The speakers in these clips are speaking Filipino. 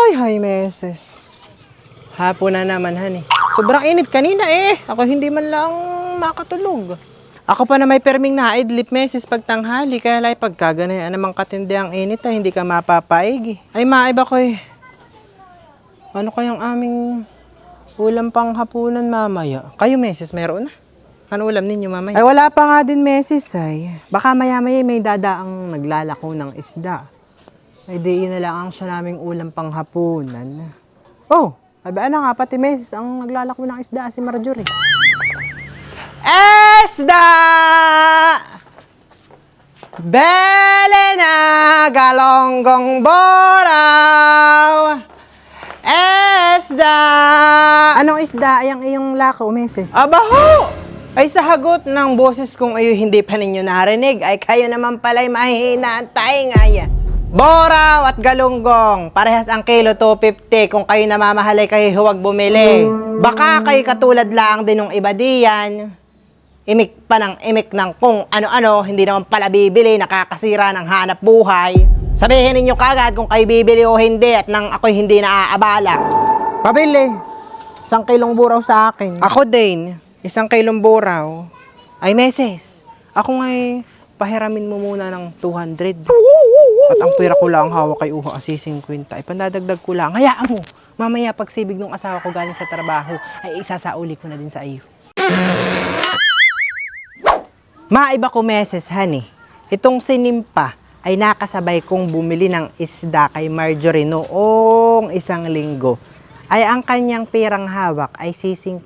Hi, meses. Hapon na naman, honey. Sobrang init kanina eh. Ako hindi man lang makatulog. Ako pa na may perming naidlip meses pagtanghali. Kaya lay pagkaganay namang katindi ang init ay hindi ka mapapaig. Ay maiba ko eh. Ano kayang aming ulam pang hapunan mamaya? Kayo meses, mayroon na? Ano ulam ninyo mamaya? Ay wala pa nga din meses ay. Baka maya-maya may dadaang naglalako ng isda. Ay di yun na lang ang siya naming ulam pang hapunan. Oh! Ay ano nga pati meses ang naglalako ng isda si Marjorie. Isda! Bele na galonggong boraw! Isda! Anong isda? Ayang iyong lako, meses? Abaho! Ay sa hagot ng boses kong ayo hindi pa ninyo narinig, ay kayo naman pala'y mahihina ang tainga yan. Boraw at galunggong, parehas ang kilo 250. Kung kayo namamahalay, kayo huwag bumili. Baka kayo katulad lang din ng iba diyan. Imik pa ng imik ng kung ano-ano, hindi naman pala bibili, nakakasira ng hanap buhay. Sabihin ninyo kagad kung kayo bibili o hindi at nang ako'y hindi naaabala. Pabili, 1 kilong buraw sa akin. Ako din, 1 kilong buraw. Ay meses, ako nga'y pahiramin mo muna ng 200. At ang pera ko lang hawak kay Uho asi 50. Ay pandadagdag ko lang. Hayaan mo, mamaya pagsibig ng asawa ko galing sa trabaho, ay isasauli ko na din sa iyo. Maiba ko meses, honey. Itong sinimpa ay nakasabay kong bumili ng isda kay Marjorie noong 1 linggo. Ay ang kanyang pirang hawak ay 50.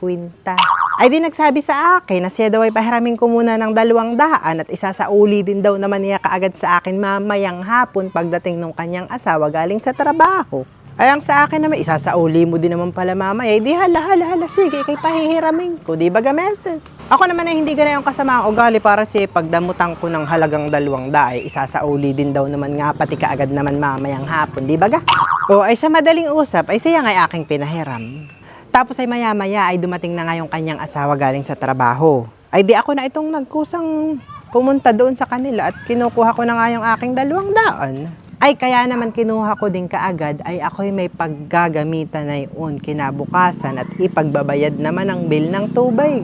Ay di nagsabi sa akin na siya daw ay pahiramin ko muna ng 200 at isasauli din daw naman niya kaagad sa akin mamayang hapon pagdating ng kanyang asawa galing sa trabaho. Ay ang sa akin naman, isasauli mo din naman pala mamaya. Di hala, sige, kay pahihiramin ko. Di ba gameses? Ako naman ay hindi ganyan yung kasama ang ugali para si pagdamutan ko ng halagang 200 ay isasauli din daw naman nga pati kaagad naman mamayang hapon. Di ba ga? O ay sa madaling usap, ay siya nga aking pinahiram. Tapos ay maya-maya ay dumating na nga yung kanyang asawa galing sa trabaho. Ay di ako na itong nagkusang pumunta doon sa kanila at kinukuha ko na nga yung aking 200. Ay kaya naman kinuha ko din kaagad ay ako'y may paggagamitan na yun kinabukasan at ipagbabayad naman ang bill ng tubig.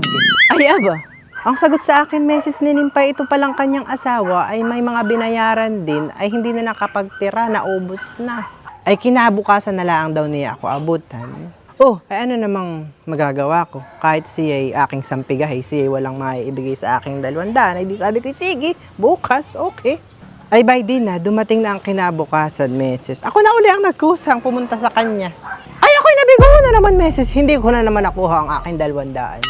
Ay aba, ang sagot sa akin meses ni Nimpay, ito palang kanyang asawa ay may mga binayaran din ay hindi na nakapagtira, naubos na. Ay kinabukasan na lang daw niya ako abutan. Oh, ay ano namang magagawa ko? Kahit siya ay aking sampigahay, siya ay walang maiibigay sa aking 200. Ay di sabi ko, sige, bukas, okay. Ay by din na, dumating na ang kinabukasan, meses. Ako na uli ang nagkusang pumunta sa kanya. Ay ako'y nabigo na naman, meses. Hindi ko na naman nakuha ang aking 200.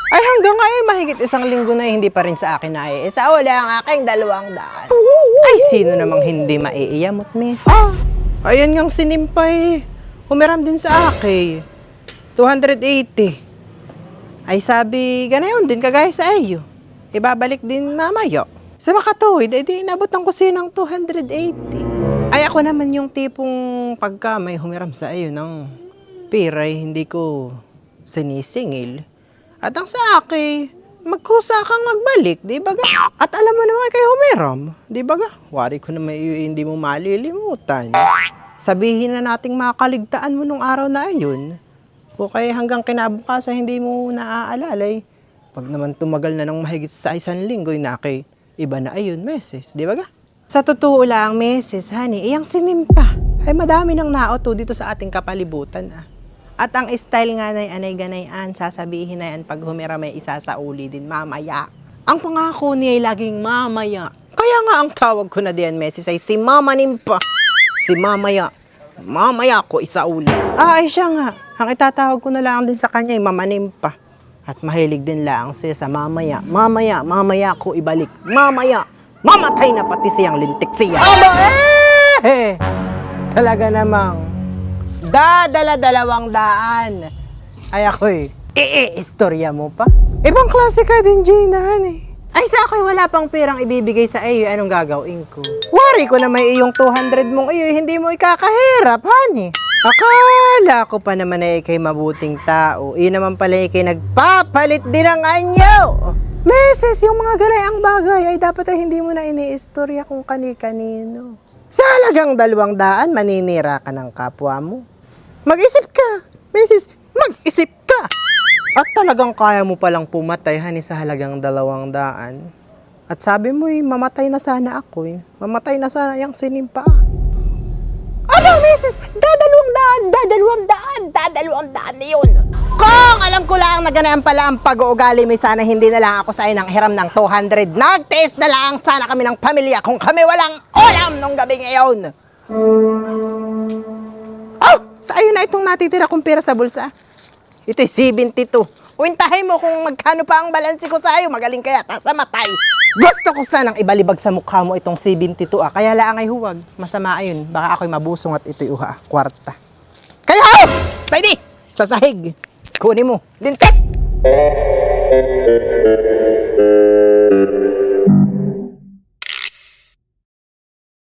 Ay hanggang ngayon, mahigit 1 linggo na hindi pa rin sa akin na isa uli ang aking 200. Ay sino namang hindi maiiyamot, meses? Ayan ngang sinimpay. Humiram din sa akin. 280. Ay sabi, ganayon din kagaya sa iyo. Ibabalik din mamaya. Sa makatuwid, di inabutan ko siya ng 280. Ay ako naman yung tipong pagka may humiram sa iyo ng pera, hindi ko sinisingil. At ang sa akin, magkusa kang magbalik, di ba ga? At alam mo naman kayo humiram, di ba ga? Wari ko na may hindi mo malilimutan. Sabihin na nating makaligtaan mo nung araw na yun. O kaya hanggang kinabukasan hindi mo naaalalay. Pag naman tumagal na ng mahigit sa 1 linggo, nakay iba na ayun, meses, di ba ga? Sa totoo lang, meses, honey, iyang sinimpa. Ay madami nang naoto dito sa ating kapalibutan. At ang style nga na anay-ganayan, sasabihin na yan pag humira may isasauli din mamaya. Ang pangako niya ay laging mamaya. Kaya nga ang tawag ko na diyan, meses, ay si Mama Nimpa. Si mamaya. Mamaya ko isauli. Ay siya nga. Ang itatawag ko na lang din sa kanya ay Mama Nimpa. At mahilig din lang siya sa mamaya. Mamaya ko ibalik. Mamaya, mamatay na pati siyang lintik siya. Aba Talaga namang dadala 200. Ay ako'y, istorya mo pa? Ibang klase ka din, Gina, eh. Ay sa ako'y wala pang perang ibibigay sa iyo, anong gagawin ko? Wari ko na may iyong 200 mong iyo, hindi mo ikakahirap, honey. Akala ko pa naman ay ikay mabuting tao. Iyon naman pala ikay nagpapalit din ng anyo. Meses, yung mga ganayang bagay ay dapat ay hindi mo na iniistorya kung kani-kanino. Sa halagang 200, maninira ka ng kapwa mo. Mag-isip ka, Mrs. Mag-isip ka! At talagang kaya mo palang pumatay, honey, sa halagang 200. At sabi mo mamatay na sana ako Mamatay na sana yung sinimpa. Ano, Mrs.? 200 na yun. Kung alam ko lang na ganyan pala ang pag-uugali mo, sana hindi na lang ako sa ng hiram ng 200. Nag-taste na lang sana kami ng pamilya kung kami walang ulam nung gabi ngayon. Oh, sa ayun na itong natitira kong pera sa bulsa. Ito'y 72. Uwintahin mo kung magkano pa ang balansi ko sa iyo. Magaling kaya sa matay. Gusto ko sanang ibalibag sa mukha mo itong 72 Kaya lang ay huwag. Masama ayun. Baka ako'y mabusong at ito'y kwarta. Kaya pwede! Sa sahig. Kunin mo. Lintik!